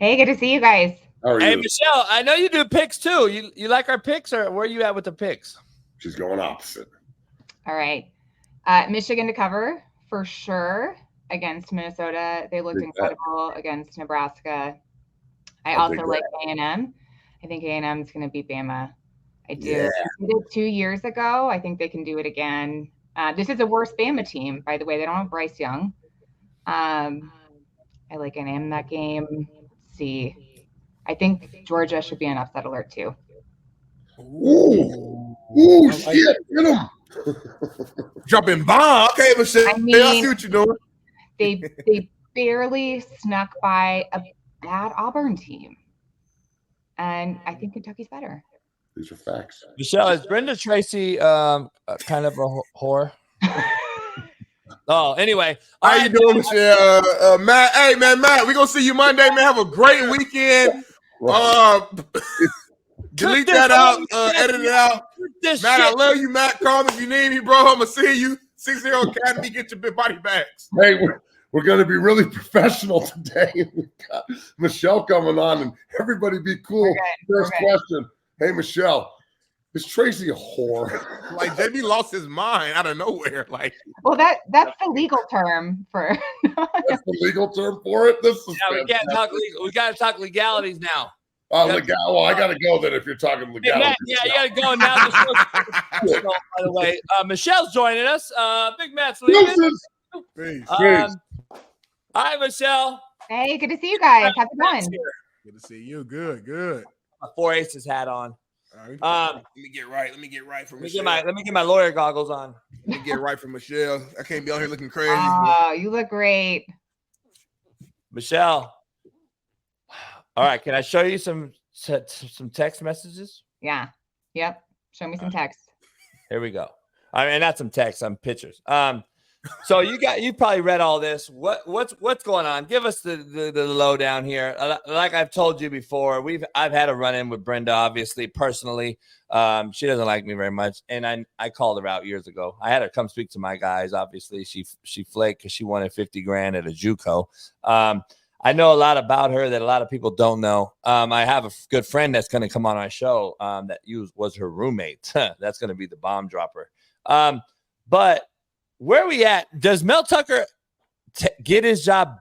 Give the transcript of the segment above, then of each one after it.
Hey, good to see you guys. How are Hey, you? Michelle, I know you do picks too. You like our picks, or where are you at with the picks? She's going opposite. All right. Michigan to cover for sure against Minnesota. They looked incredible against Nebraska. I also like A&M. I think A&M is going to beat Bama. I do. Yeah. They did it 2 years ago. I think they can do it again. This is a worse Bama team, by the way. They don't have Bryce Young. I like A&M in that game. Let's see. I think Georgia should be an upset alert too. Ooh, shit. Get him. Dropping bomb. Okay, Michelle. I mean, I see what you're doing. They barely snuck by a bad Auburn team. And I think Kentucky's better. These are facts. Michelle, is Brenda Tracy kind of a whore? Oh, anyway. How you doing, Michelle? Matt, hey, man, Matt, we're going to see you Monday, man. Have a great weekend. Delete that out. Edit it out. Matt, I love you, Matt. Call me if you need me, bro. I'm going to see you. 6-0 Academy, get your big body bags. Hey, we're going to be really professional today. We've got Michelle coming on, and everybody be cool. First question. Hey, Michelle, is Tracy a whore? Like, JB lost his mind out of nowhere. Like, well, that's the legal term for. That's the legal term for it. This is we can't talk legal. We got to talk legalities now. Well, I got to go then if you're talking legalities. Matt, yeah, you got to go now. By the way, Michelle's joining us. Big Matt's leaving. Peace. Hi, Michelle. Hey, good to see you guys. How's it going? Good to see you. Good. My 4 Aces hat on. Let me get right. Let me get right for Michelle. Let me get my lawyer goggles on. Let me get right for Michelle. I can't be out here looking crazy. Oh, you look great. Michelle. All right, can I show you some text messages? Yeah. Yep. Show me some text. Here we go. I mean, not some text, some pictures. So you probably read all this. What's going on? Give us the lowdown here. Like I've told you before, I've had a run-in with Brenda, obviously, personally. She doesn't like me very much, and I called her out years ago. I had her come speak to my guys. Obviously, she flaked because she wanted $50,000 at a JUCO. I know a lot about her that a lot of people don't know. I have a good friend that's going to come on our show that was her roommate. That's going to be the bomb dropper. But where are we at? Does Mel Tucker get his job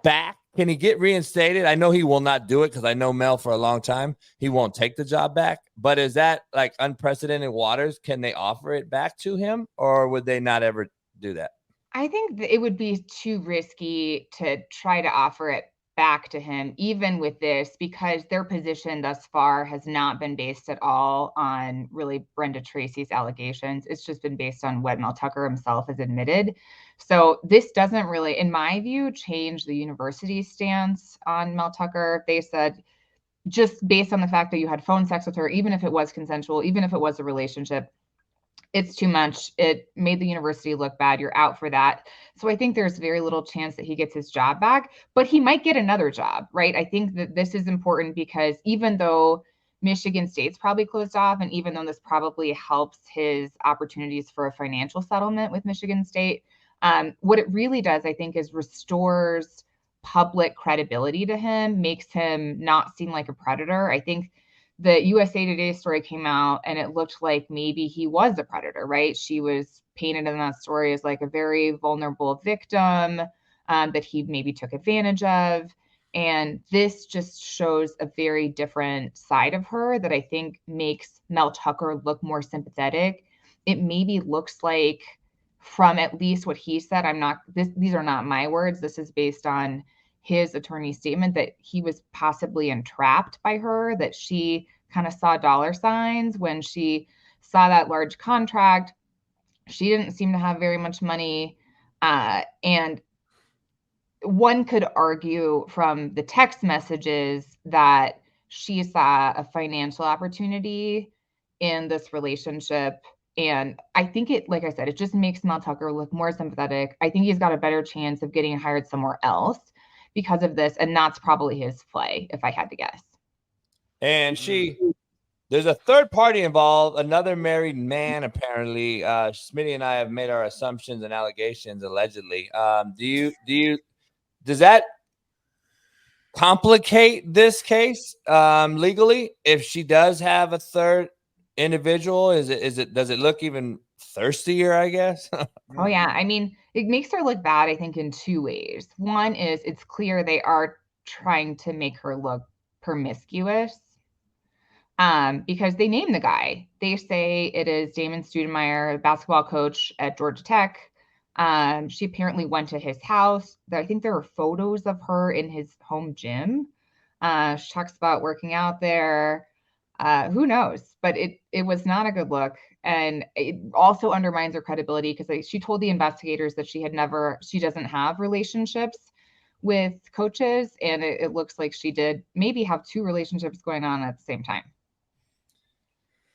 back? Can he get reinstated? I know he will not do it because I know Mel for a long time. He won't take the job back. But is that like unprecedented waters? Can they offer it back to him, or would they not ever do that? I think it would be too risky to try to offer it back to him, even with this, because their position thus far has not been based at all on really Brenda Tracy's allegations. It's just been based on what Mel Tucker himself has admitted. So this doesn't really, in my view, change the university's stance on Mel Tucker. They said, just based on the fact that you had phone sex with her, even if it was consensual, even if it was a relationship, it's too much. It made the university look bad. You're out for that. So I think there's very little chance that he gets his job back, but he might get another job, right? I think that this is important because even though Michigan State's probably closed off, and even though this probably helps his opportunities for a financial settlement with Michigan State, what it really does, I think, is restores public credibility to him, makes him not seem like a predator. I think the USA Today story came out and it looked like maybe he was a predator, right? She was painted in that story as like a very vulnerable victim that he maybe took advantage of. And this just shows a very different side of her that I think makes Mel Tucker look more sympathetic. It maybe looks like, from at least what he said, these are not my words. This is based on his attorney's statement, that he was possibly entrapped by her, that she kind of saw dollar signs when she saw that large contract. She didn't seem to have very much money. And one could argue from the text messages that she saw a financial opportunity in this relationship. And I think like I said, it just makes Mel Tucker look more sympathetic. I think he's got a better chance of getting hired somewhere else because of this. And that's probably his play, if I had to guess. And there's a third party involved, another married man, apparently. Smitty and I have made our assumptions and allegations, allegedly. Does that complicate this case legally if she does have a third individual? Does it look even thirstier, I guess? Oh yeah. I mean, it makes her look bad, I think, in two ways. One is it's clear they are trying to make her look promiscuous. Because they name the guy. They say it is Damon Studemeyer, basketball coach at Georgia Tech. She apparently went to his house. I think there are photos of her in his home gym. She talks about working out there. Who knows? But it was not a good look. And it also undermines her credibility because she told the investigators that she doesn't have relationships with coaches. And it looks like she did maybe have two relationships going on at the same time.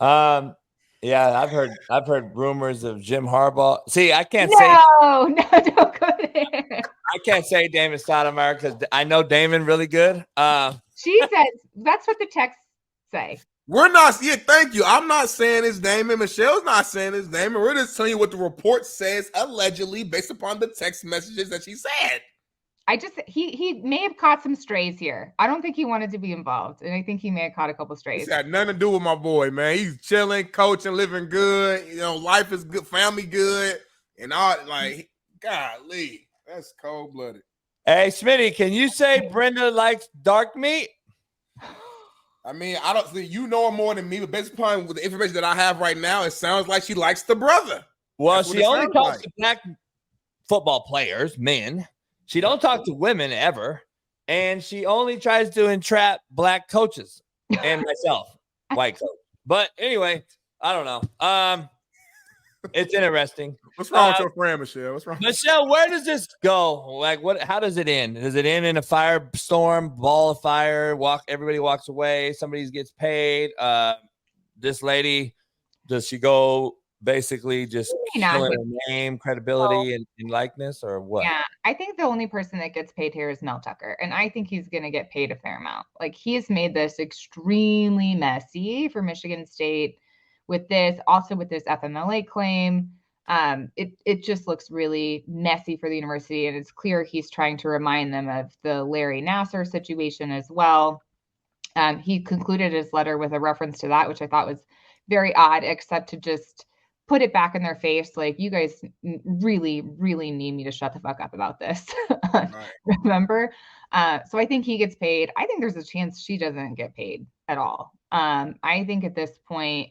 Yeah, I've heard rumors of Jim Harbaugh. See, I can't say no, don't go there. I can't say Damon Stoudemire because I know Damon really good. She says that's what the texts say. We're not. Yeah, thank you. I'm not saying it's Damon. Michelle's not saying it's Damon. We're just telling you what the report says, allegedly, based upon the text messages that she said. He may have caught some strays here. I don't think he wanted to be involved, and I think he may have caught a couple strays. It's got nothing to do with my boy, man. He's chilling, coaching, living good. You know, life is good, family good, and all. Like, golly, that's cold blooded. Hey, Smitty, can you say Brenda likes dark meat? I mean, I don't think you know her more than me, but based upon the information that I have right now, it sounds like she likes the brother. Well, she only talks to black football players, men. She don't talk to women ever, and she only tries to entrap black coaches and myself, white coach. But anyway, I don't know. It's interesting. What's wrong with your friend, Michelle? What's wrong? Michelle, where does this go? Like, what? How does it end? Does it end in a firestorm, ball of fire? Everybody walks away. Somebody gets paid. This lady, does she go? Basically just killing her name, credibility, and likeness, or what? Yeah, I think the only person that gets paid here is Mel Tucker, and I think he's going to get paid a fair amount. Like, he's made this extremely messy for Michigan State with this, also with this FMLA claim. It just looks really messy for the university, and it's clear he's trying to remind them of the Larry Nassar situation as well. He concluded his letter with a reference to that, which I thought was very odd, except to just put it back in their face. Like, you guys really, really need me to shut the fuck up about this. Right. Remember? So I think he gets paid. I think there's a chance she doesn't get paid at all. I think at this point,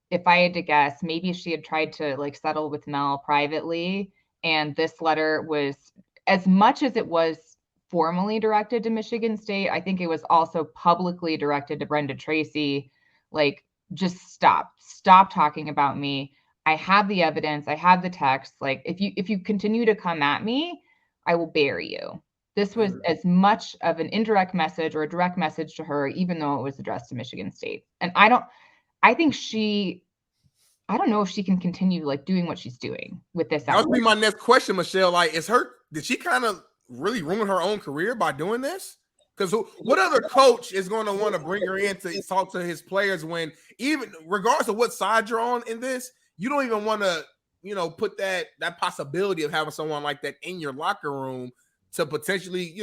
if I had to guess, maybe she had tried to like settle with Mel privately. And this letter was, as much as it was formally directed to Michigan State, I think it was also publicly directed to Brenda Tracy. Like, just stop talking about me. I have the evidence. I have the text. Like, if you continue to come at me, I will bury you. This was as much of an indirect message or a direct message to her, even though it was addressed to Michigan State. And I don't know if she can continue like doing what she's doing with this. That would be my next question, Michelle. Like, did she kind of really ruin her own career by doing this? Because what other coach is going to want to bring her in to talk to his players when, even regardless of what side you're on in this, you don't even want to, put that possibility of having someone like that in your locker room to potentially,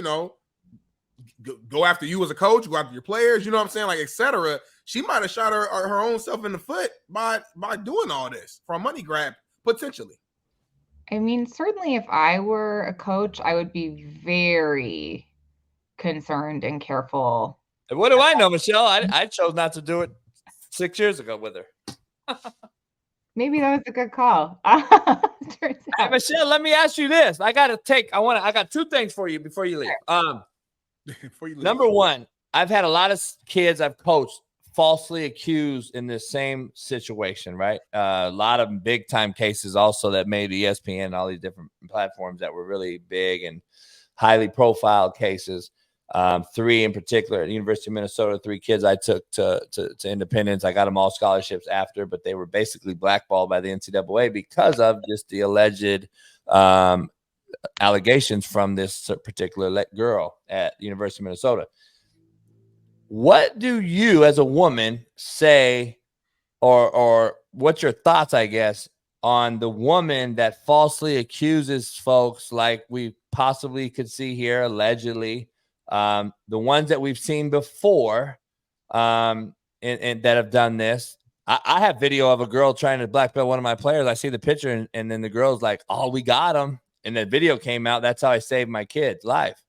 go after you as a coach, go after your players, you know what I'm saying? Like, et cetera. She might have shot her own self in the foot by doing all this for a money grab, potentially. I mean, certainly if I were a coach, I would be very concerned and careful. What do I know, Michelle? I chose not to do it 6 years ago with her. Maybe that was a good call. Hey, Michelle, let me ask you this. I got two things for you before you leave. Number one, I've had a lot of kids I've coached falsely accused in this same situation, right? A lot of big time cases also that made ESPN and all these different platforms that were really big and highly profiled cases. 3 in particular at the University of Minnesota, 3 kids I took to Independence. I got them all scholarships after, but they were basically blackballed by the NCAA because of just the alleged allegations from this particular girl at the University of Minnesota. What do you as a woman say, or what's your thoughts, I guess, on the woman that falsely accuses folks like we possibly could see here, allegedly, The ones that we've seen before, and that have done this. I have video of a girl trying to black belt one of my players. I see the picture, and then the girl's like, "Oh, we got him." And the video came out. That's how I saved my kid's life.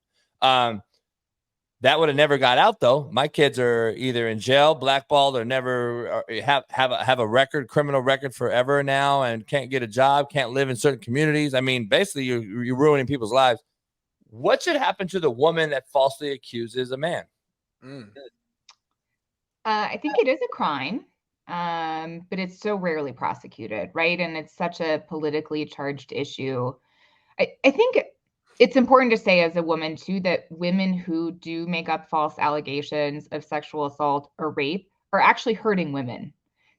That would have never got out though. My kids are either in jail, blackballed, or never have a record, criminal record forever now, and can't get a job, can't live in certain communities. I mean, basically, you're ruining people's lives. What should happen to the woman that falsely accuses a man? I think it is a crime, but it's so rarely prosecuted, right? And it's such a politically charged issue. I think it's important to say as a woman too, that women who do make up false allegations of sexual assault or rape are actually hurting women.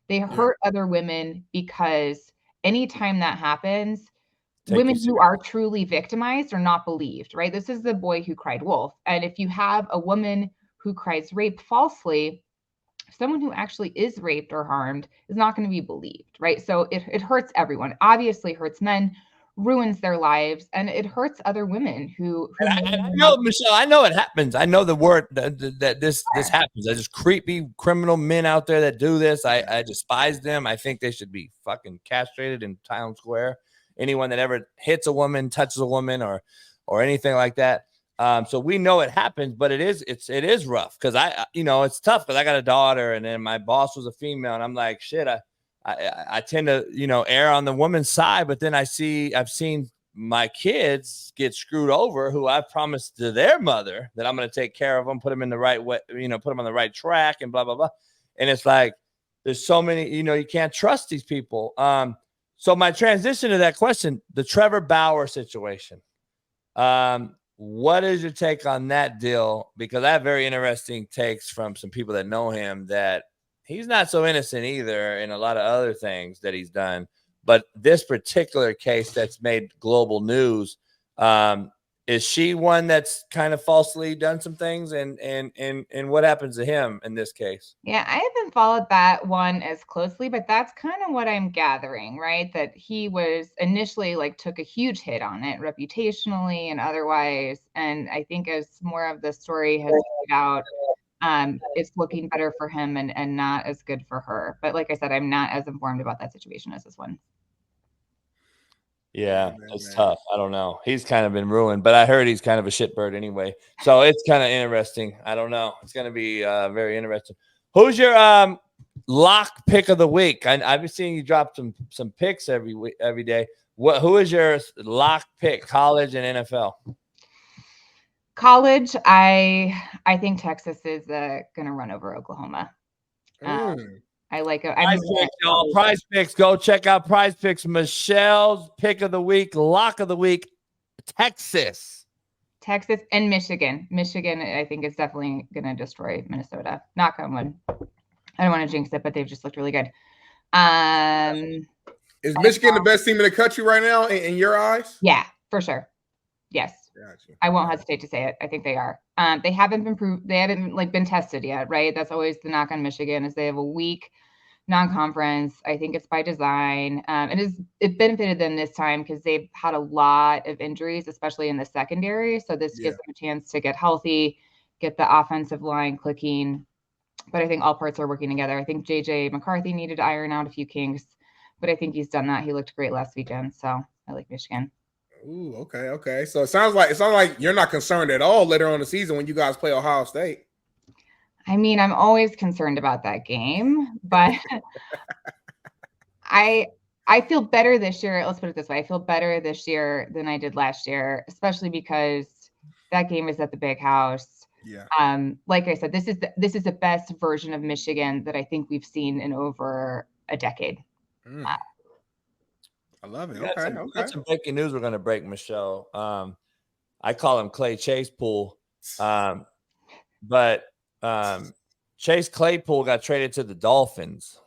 They hurt other women because anytime that happens, women who are truly victimized are not believed, right? This is the boy who cried wolf. And if you have a woman who cries rape falsely, someone who actually is raped or harmed is not going to be believed, right? So it hurts everyone. Obviously hurts men, ruins their lives, and it hurts other women who I know, Michelle, I know it happens. I know the word that this happens. There's just creepy criminal men out there that do this. I despise them. I think they should be fucking castrated in town square. Anyone that ever hits a woman, touches a woman, or anything like that. So we know it happens, but it is rough because it's tough because I got a daughter, and then my boss was a female, and I'm like, shit, I tend to, err on the woman's side, but then I've seen my kids get screwed over who I've promised to their mother that I'm going to take care of them, put them in the right way, put them on the right track and blah, blah, blah. And it's like, there's so many, you can't trust these people. So my transition to that question, the Trevor Bauer situation, what is your take on that deal? Because I have very interesting takes from some people that know him that he's not so innocent either in a lot of other things that he's done. But this particular case that's made global news, is she one that's kind of falsely done some things? And what happens to him in this case? Yeah, I haven't followed that one as closely, but that's kind of what I'm gathering, right? That he was initially took a huge hit on it reputationally and otherwise. And I think as more of the story has played out, it's looking better for him and not as good for her. But like I said, I'm not as informed about that situation as this one. Yeah, it's tough. I don't know. He's kind of been ruined, but I heard he's kind of a shitbird anyway. So it's kind of interesting. I don't know. It's going to be very interesting. Who's your lock pick of the week? I've been seeing you drop some picks every day. Who is your lock pick, college and NFL? College, I think Texas is going to run over Oklahoma. I like it. Prize Picks. Go check out Prize Picks. Michelle's pick of the week, lock of the week, Texas and Michigan. Michigan, I think, is definitely going to destroy Minnesota. Knock on wood. I don't want to jinx it, but they've just looked really good. Is Michigan the best team in the country right now in your eyes? Yeah, for sure. Yes. Gotcha. I won't hesitate to say it. I think they are. They haven't been proved. They haven't been tested yet, right? That's always the knock on Michigan is they have a weak non-conference. I think it's by design. It benefited them this time because they've had a lot of injuries, especially in the secondary. So this gives them a chance to get healthy, get the offensive line clicking. But I think all parts are working together. I think JJ McCarthy needed to iron out a few kinks, but I think he's done that. He looked great last weekend. So I like Michigan. Ooh, okay. So it sounds like you're not concerned at all later on in the season when you guys play Ohio State. I mean, I'm always concerned about that game, but I feel better this year. Let's put it this way. I feel better this year than I did last year, especially because that game is at the big house. Yeah. Like I said, this is the best version of Michigan that I think we've seen in over a decade. I love it. Okay. That's some breaking news we're going to break, Michelle. I call him Clay Chase Pool. But Chase Claypool got traded to the Dolphins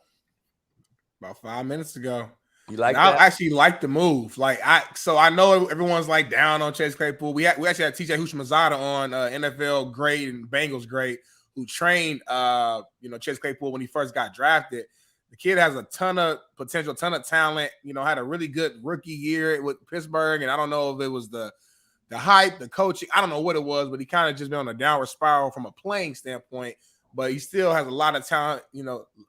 about 5 minutes ago. You like that? I actually like the move. I know everyone's down on Chase Claypool. We actually had TJ Houshmandzadeh on NFL great and Bengals great who trained Chase Claypool when he first got drafted. The kid has a ton of potential, ton of talent. Had a really good rookie year with Pittsburgh, and I don't know if it was the the hype, the coaching. I don't know what it was, but he kind of just been on a downward spiral from a playing standpoint. But he still has a lot of talent,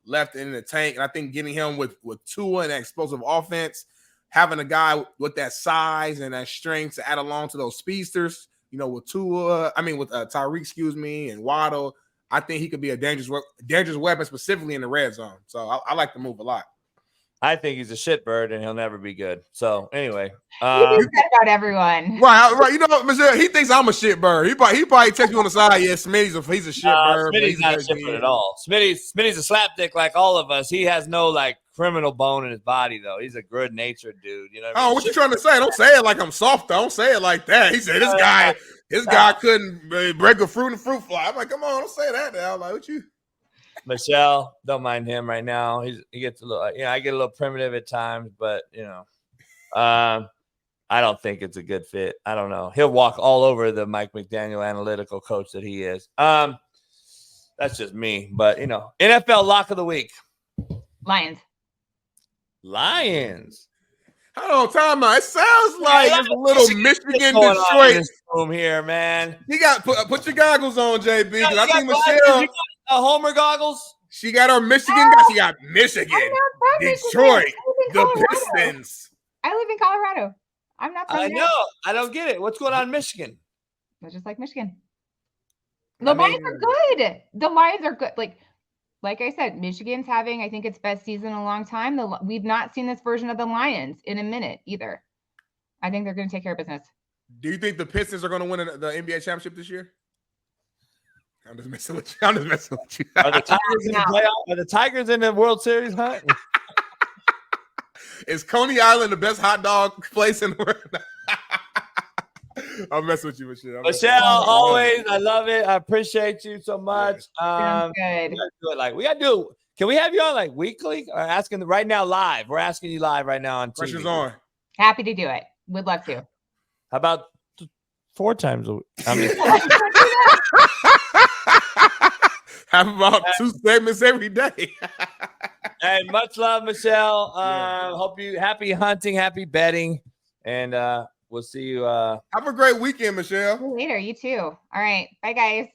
left in the tank. And I think getting him with Tua and that explosive offense, having a guy with that size and that strength to add along to those speedsters, with Tyreek, and Weddle, I think he could be a dangerous weapon, specifically in the red zone. So I like the move a lot. I think he's a shitbird and he'll never be good. So anyway, you said about everyone. Right. Michelle, he thinks I'm a shitbird. He probably text me on the side. Yeah, Smitty's he's a shitbird. Smitty's not a shitbird at all. Smitty's a slapdick like all of us. He has no criminal bone in his body though. He's a good natured dude. You know what I mean? What you trying to say? Don't say it like I'm soft. Don't say it like that. He said this guy couldn't break a fruit and fruit fly. I'm like, come on, don't say that now. Like, what you? Michelle, don't mind him right now. He gets a little, I get a little primitive at times, but I don't think it's a good fit. I don't know. He'll walk all over the Mike McDaniel analytical coach that he is. That's just me, but NFL lock of the week. Lions. Hold on, time out. It sounds like it's a little Michigan Detroit room here, man. You got put your goggles on, JB. I think Michelle. Homer goggles. She got her Michigan. She got Michigan, Detroit, the Pistons. I live in Colorado. I'm not. I know. I don't get it. What's going on in Michigan? It's just like Michigan. The Lions are good. The Lions are good. Like I said, Michigan's having, I think, its best season in a long time. We've not seen this version of the Lions in a minute either. I think they're going to take care of business. Do you think the Pistons are going to win the NBA championship this year? I'm just messing with you. Are the Tigers in the playoff? Are the Tigers in the World Series hunt? Is Coney Island the best hot dog place in the world? I'm messing with you, Michelle. Michelle, always. I love it. I appreciate you so much. Sounds good. We gotta do it. Can we have you on weekly or asking right now live? We're asking you live right now on TV. Pressure's on. Happy to do it. Would love to. How about 4 times a week? Have about 2 segments every day. And much love, Michelle. Hope you happy hunting, happy betting, and we'll see you. Have a great weekend, Michelle. Later. You too. All right. Bye, guys.